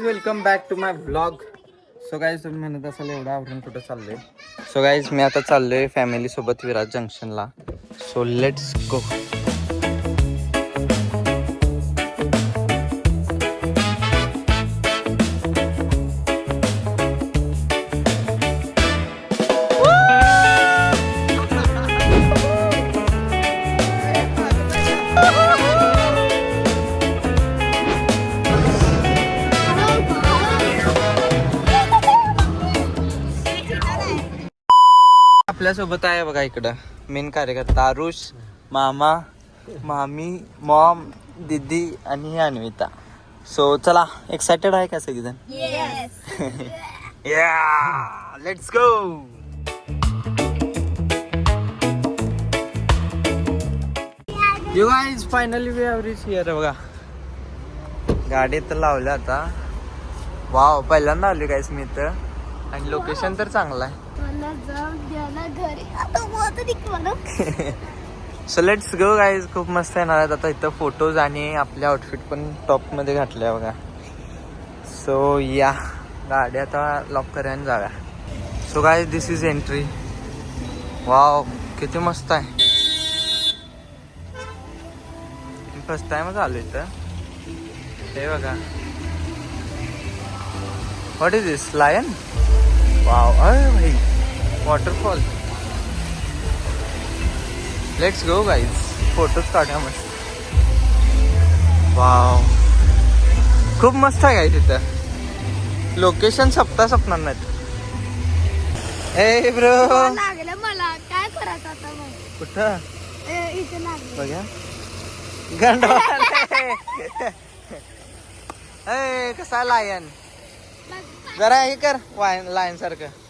Welcome back to my vlog. So guys तुम्ही म्हणत असाल एवढं आवरून कुठं चाललंय. सो गाईज मी आता चाललोय फॅमिली सोबत विराज जंक्शनला. So let's go. आपल्यासोबत आहे बघा इकडं मेन कार्यकर्ता आरुष, मामा, मामी, मॉम, दीदी आणि अन्विता. सो चला, एक्साइटेड आहे का सगळीजण? या let's go. You guys finally we have reach here. बघा गाडी तर लावल्या आता. वाव, पहिल्यांदा आली गाईज मी इथं आणि लोकेशन तर चांगलं आहे. So let's go guys. खूप मस्त येणार आहेत आता इथं फोटोज आणि आपल्या आउटफिट पण टॉप मध्ये घातल्या बघा. सो या गाडी आता लॉक करूया आणि जाऊया. So guys this is entry. Wow किती मस्त आहे. फर्स्ट टाइमच आलो इथं. हे बघा. What is this? Lion. Wow, अरे भाई waterfall. Let's go guys. Photos काढूया मस्त. वाव खूप मस्त आहे गाईज इथं. लोकेशन सपणार नाहीत. ए ब्रो लागलं मला काय करायचं आता मग. कुठं इथे लागलं बघा गंडवा. ए कसा लायन. जरा हे कर लायन सारखं.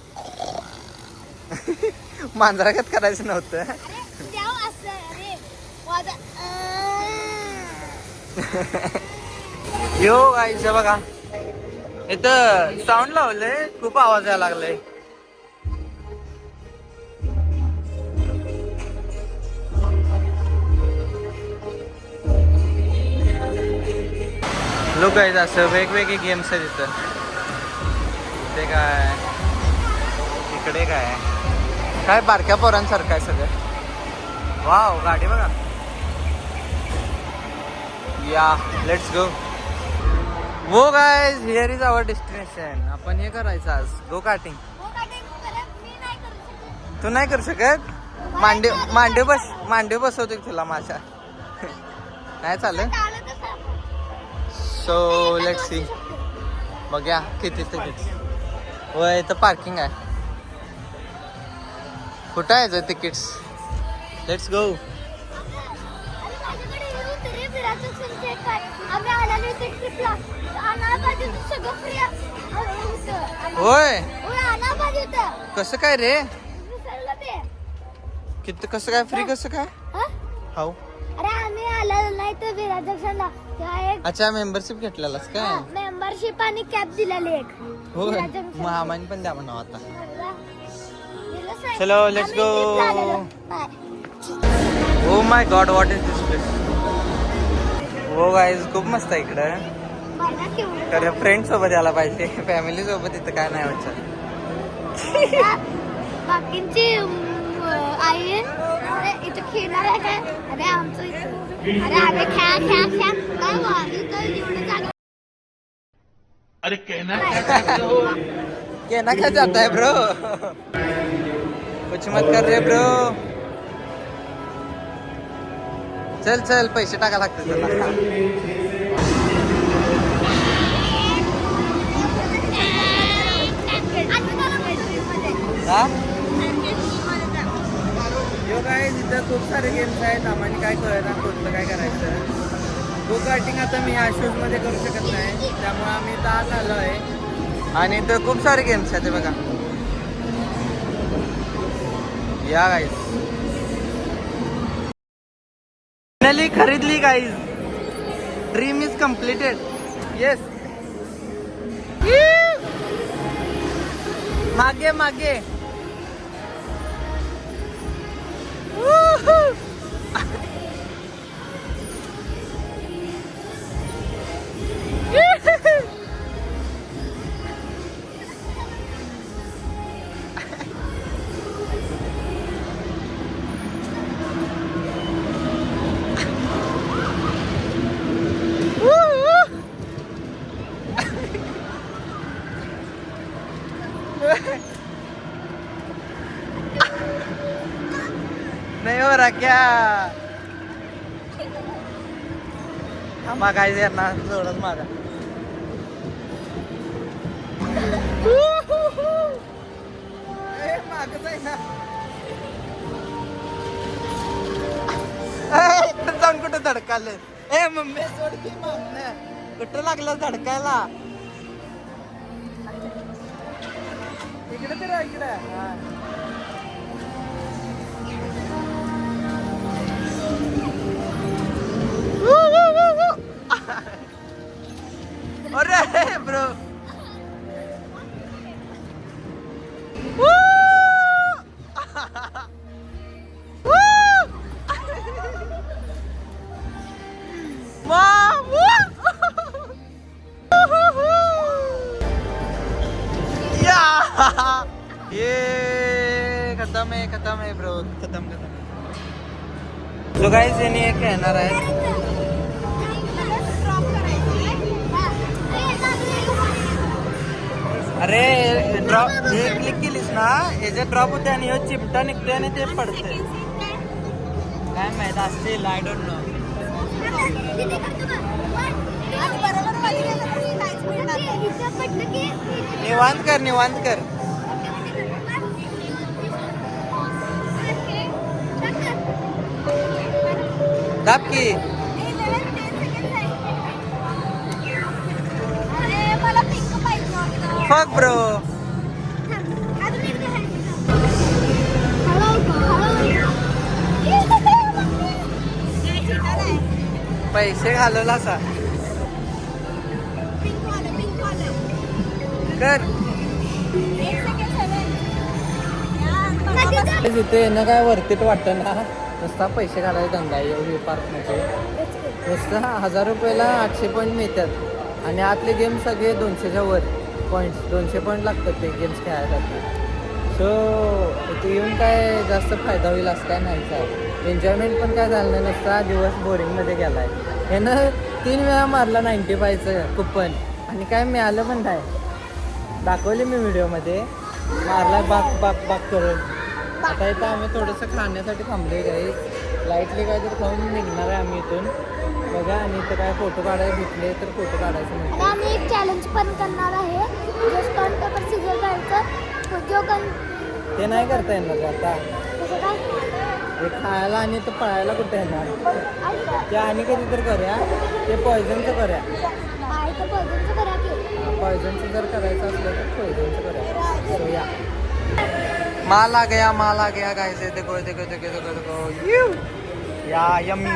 मांजरागत करायचं नव्हतं. यो गाईच बघा इथं साऊंड लावलंय. खूप आवाज यायला लागलाय. लोक आहेत असं वेगवेगळे गेम्स आहेत इथं. इथे काय, इकडे काय काय बारक्या पोरांसारखं आहे सगळं. वाव गाडी बघा. या लेट्स गो. वो guys here is our destination. आपण हे करायचं आज गो कार्टिंग. तू नाही करू शकत. मांडे बसवतो तुला माझ्या. नाही चालेल. So let's see. बघ्या किती तिकीट. होय इथं पार्किंग आहे. कुठं आहे तिकीट्स? Let's go. होय कसं काय रे? किती कसं काय फ्री कसं काय? हाऊ. अरे आम्ही आलेलो नाही तर विराज जंक्शनला. अच्छा मेंबरशिप घेतलेलास काय? मेंबरशिप आणि कॅब दिलेली एक. होय मग आम्हाला पण द्या म्हणा आता. चलो let's go. Oh my God what is this place. हो गाईज खूप मस्त आहे इकडं. खरं फ्रेंड सोबत यायला पाहिजे. फॅमिली सोबत इथं काय नाही वाटत. बाकींची आई इथं खेळणार आहे काय? अरे आमचं इथं. अरे आम्ही खेळा अरे कहना क्या चाहता है ब्रो? कुछ मत कर रे ब्रो. चल चल पैसे टाका लागते त्याला. यो काय तिथं खूप सारे गेम्स आहेत. आम्हाला काय कळना कोणतं काय करायचं. गो कार्टिंग आता मी ह्या शूज मध्ये करू शकत नाही त्यामुळे आम्ही इथं आज आलो आहे. आणि इथं खूप सारे गेम्स आहेत बघा. या गाईज फायनली खरीदली guys. Dream is completed. Yes मागे मागे. नाही हो राख्या. आम्हा काय यांना जोडत मागा. मागच आहे ना. जाऊन कुठं धडकाले. ए मम्मी सोड की मागण्या. कुठं लागलं धडकायला. इकडे तर इकडे. अरे ब्रो. ये खत्म है ब्रो. खत्म. सो गाइस यानी एक कहणार आहे. अरे ड्रॉप हे क्लिक केलीस ना याचे ड्रॉप होते आणि हे चिमटा निघते आणि ते पडते. काय माहित असतील. I don't know. निवांत कर. दाब की. फक ब्रो. पैसे घालवला सा कर. तिथे येणं काय वरतीत वाटतं ना. नुसता पैसे घालायला धंदा एवढी पार्कमध्ये. नुसतं 1000 रुपयाला 800 पॉईंट मिळतात आणि आतले गेम सगळे 200च्या वर पॉईंट्स. 200 पॉईंट लागतात ते गेम्स खेळायसाठी. सो इथे येऊन काय जास्त फायदा होईल असं काय नाही. काय एन्जॉयमेंट पण काय झालं नाही. नुसता दिवस बोरिंगमध्ये गेला आहे. ह्यानं 3 वेळा मारला 95चं कुपन आणि काय मिळालं पण नाही. दाखवले मी व्हिडिओमध्ये. मारला बाक करून. आता इथं आम्ही थोडंसं खाण्यासाठी थांबले. काही लाईटली काय तर खाऊन निघणार आहे आम्ही इथून. बघा आणि इथं काय फोटो काढायला भेटले तर फोटो काढायचं नाही. आम्ही एक चॅलेंज पण करणार आहे. जो स्टोन पेपर सिजर करायचं जो ते नाही करता येणार आता. कसं काय हे खायला आणि तर पळायला कुठे येणार. ते आणि कधी तर करूया. ते पॉयझनचं करूया. तर पॉयझनचं करा की. पॉयझनचं जर करायचं असलं तर पॉयझनचं करूया. सो या माल आ गया गाइस. देखो या यम्मी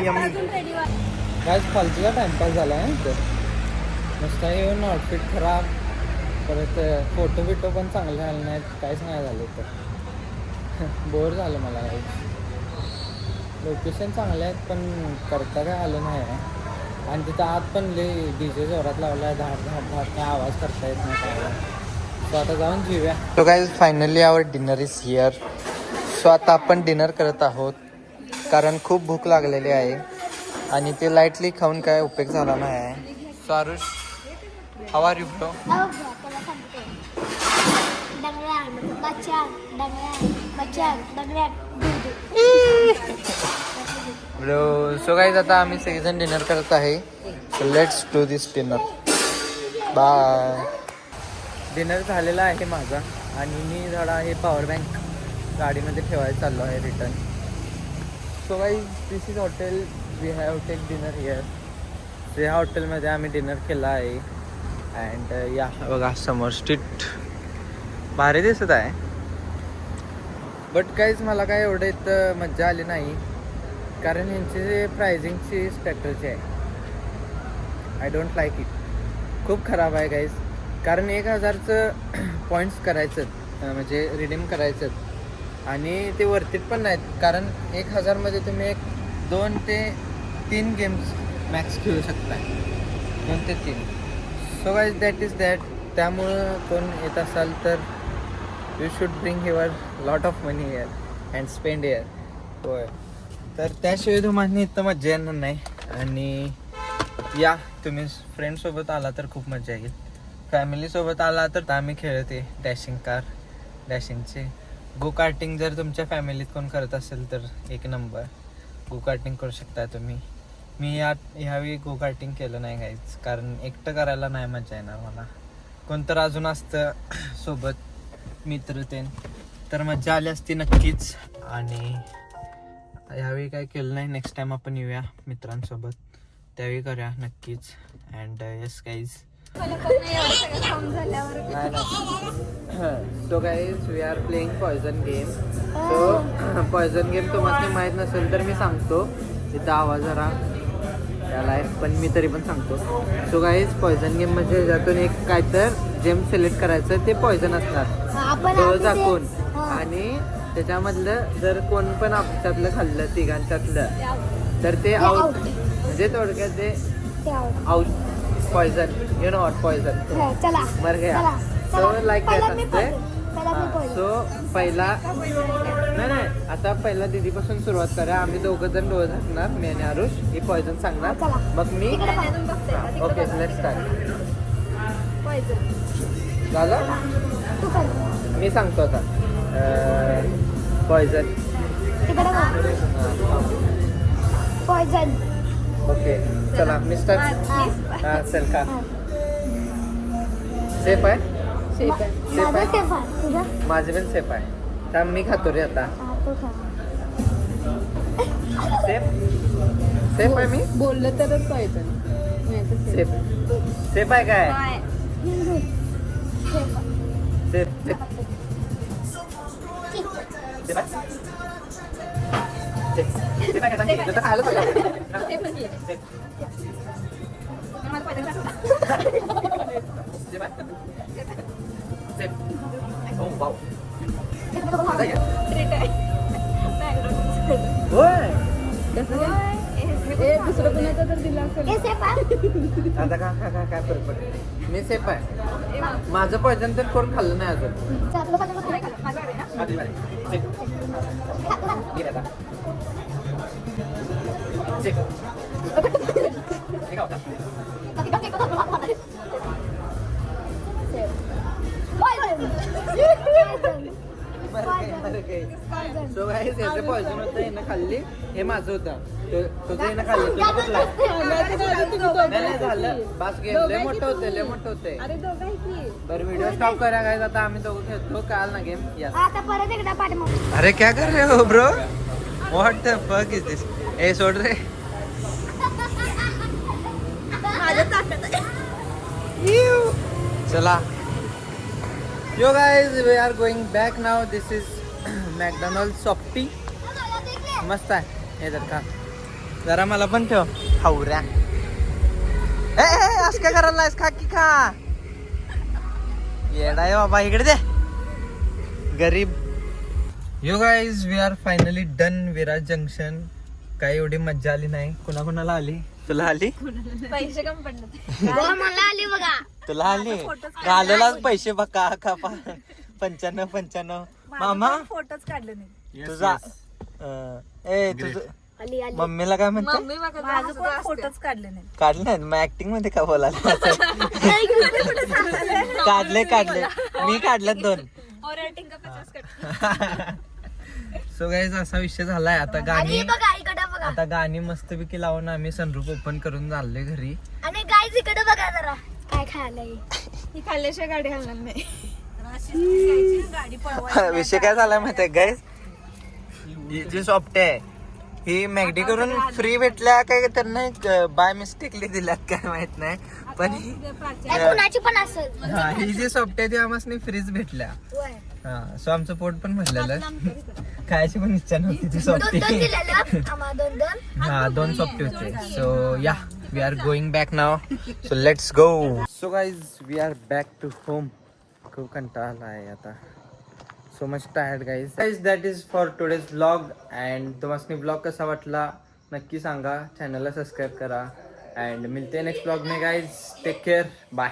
गाइस. फालतूला टाइमपास झाला आहे इथं. नुसता येऊन आउटफिट खराब. परत फोटो बिटो पण चांगले झाले नाहीत. काहीच नाही झालं तर. बोर झालं मला. लोकेशन चांगले आहेत पण करता काय आलं नाही आहे. आणि तिथं आत पण DJ जोरात लावला आहे. धाड काय आवाज करता येत नाही काय. सो आता जाऊन जेऊया. So guys finally our dinner is here. So आता आपण डिनर करत आहोत कारण खूप भूक लागलेली आहे आणि ते लाईटली खाऊन काय उपयोग झाला नाही आहे. So Aarush how are you bro? Bro so guys आता आम्ही सगळेजण डिनर करत आहे. So let's do this dinner. Bye. Dinner झालेला आहे माझा आणि मी थोडा हे पॉवर बँक गाडीमध्ये ठेवायला चाललो आहे return. So guys this is hotel. We have take dinner here. So ह्या हॉटेलमध्ये आम्ही डिनर केला आहे. अँड या बघा समोर स्ट्रीट भारी दिसत आहे. बट काहीच मला काय एवढं इथं मज्जा आली नाही कारण यांची जे प्रायझिंगची स्ट्रॅटर्जी आहे आय डोंट लाईक इट. खूप खराब आहे गाईज. कारण 1000चं पॉईंट्स करायचं म्हणजे रिडीम करायचं आणि ते वर्थित पण नाहीत कारण 1000मध्ये तुम्ही 2 ते 3 गेम्स मॅक्स खेळू शकता. 2 ते 3. So guys that is that. त्यामुळं कोण येत असाल तर you should bring your lot of money here and spend here. होय तर त्याशिवाय तुम्हाला इथं मजा येणार नाही. आणि या तुम्ही फ्रेंडसोबत आला तर खूप मजा येईल. फॅमिलीसोबत आला तर आम्ही खेळते डॅशिंग कार डॅशिंगचे. गो कार्टिंग जर तुमच्या फॅमिलीत कोण करत असेल तर एक नंबर, गो कार्टिंग करू शकता तुम्ही. मी ह्यावेळी गो कार्टिंग केलं नाही गाईज, कारण एकटं करायला नाही मजा येणार मला. कोणतं अजून असतं सोबत मित्र ते तर मजा आली असती नक्कीच. आणि ह्यावेळी काय केलं नाही. नेक्स्ट टाइम आपण येऊया मित्रांसोबत, त्यावेळी करूया नक्कीच. And yes guys, so guys we are playing poison game. So poison game तुम्हाला माहीत नसेल तर मी सांगतो. इथं आवाज जरा त्याला आहे, पण मी तरी पण सांगतो. सो गाईज पॉयझन गेम म्हणजे ज्यातून एक काय तर जेम सिलेक्ट करायचं, ते पॉयझन असणार डोळ झाकून. आणि त्याच्यामधलं जर कोण पण आमच्यातलं खाल्लं तिघांच्यातलं तर ते आउट. म्हणजे थोडक्यात ते out. Poison, you know what poison, मर गया. सो लाईक दॅट असते. सो पहिला नाही आता पहिला दीदीपासून सुरुवात करा. आम्ही दोघं जण डोळे झाकणार, मी आणि आरुष. ही पॉयझन सांगणार, मग मी. Okay let's start. झालं, मी सांगतो आता. पॉयझन. पॉयझन. ओके चला मी स्टार्ट. हां चल का सेफ आहे. सेफ आहे, माझे पण सेफ आहे. तर मी खातो रे आता. सेफ सेफ आहे. मी बोललं तरच पाहिजे. सेफ सेफ आहे काय? सेफ सेफ सेफ आहे. सेफ आहे का सांग? तर खायला पाहिजे. सेफ. Oh wow. दुसरं कुणाचा तर दिला असेल. आता काय फरक पडतो. मी सेफ आहे. माझं पॉयझन तर कोण खाल्लं नाही अजून. सो गाईस याचं पॉयझन होतं, यानं खाल्ली. हे माझं होतं, तुझं यानं खाल्लं. तुझं कुठला नाही झालं. बास गेम लय मोठं होतं, लय मोठं होतंय. बरं व्हिडिओ स्टॉप करा गाईस. आता आम्ही दोघं खेळतो. काल ना गेम. आता परत एकदा पाठीमागे. अरे क्या कर रहे हो bro? What the fuck is this? ए सोड रे. चला yo guys we are going back now. This is McDonald softy. मस्त आहे. हे जर का जरा मला पण ठेव हावऱ्या. असं काय करायला आहेस? खा की खा. येडा आहे बाबा, इकडे दे गरीब. Yo guys we are finally done Viraj junction. काही एवढी मज्जा आली नाही. कुणाकुणाला आली? तुला आली? पैसे कमी पडले. मला आली बघा. तुला आली? घाललाच पैसे बघा का 95. मामा फोटोच काढले नाही. तुझा ए तुझं आली आली. मम्मीला काय म्हणते? मम्मी माझं पण फोटोच काढले नाही. काढले नाही. मग ऍक्टिंग मध्ये का बोलायला? काढले मी काढलं 2. सो गाईज असा विषय झालाय. आता गाणी बघा इकडे बघा. आता गाणी मस्तपैकी लावून आम्ही सनरूफ ओपन करून चाललोय घरी. आणि गाईज इकडे बघा जरा काय खायला. ही खाल्ल्याशिवाय गाडी हलणार नाही. गाडी विषय काय झालाय माहितीये गाईज? जी सॉफ्ट आहे ही मॅगडी करून फ्री भेटल्या काय त्यांना बाय मिस्टेकली दिल्यात काय माहित नाही. पण कुणाची पण असेल. हा ही जी सॉफ्ट आहे ती आम्हाला फ्रीज भेटल्या. हा सो आमचं पोट पण भरलेलं. खायची पण इच्छा नव्हती ती सॉफ्टी. हा 2 सॉफ्टी होते. सो या we are going back now. So let's go. So guys we are back to home. खूप कंटाळा आहे आता. So much tired guys. That is for today's blog. And तुम्हाला ब्लॉग कसा वाटला नक्की सांगा. चॅनलला सबस्क्राईब करा. अँड मिळते नेक्स्ट ब्लॉग में गाईज. Take care. बाय.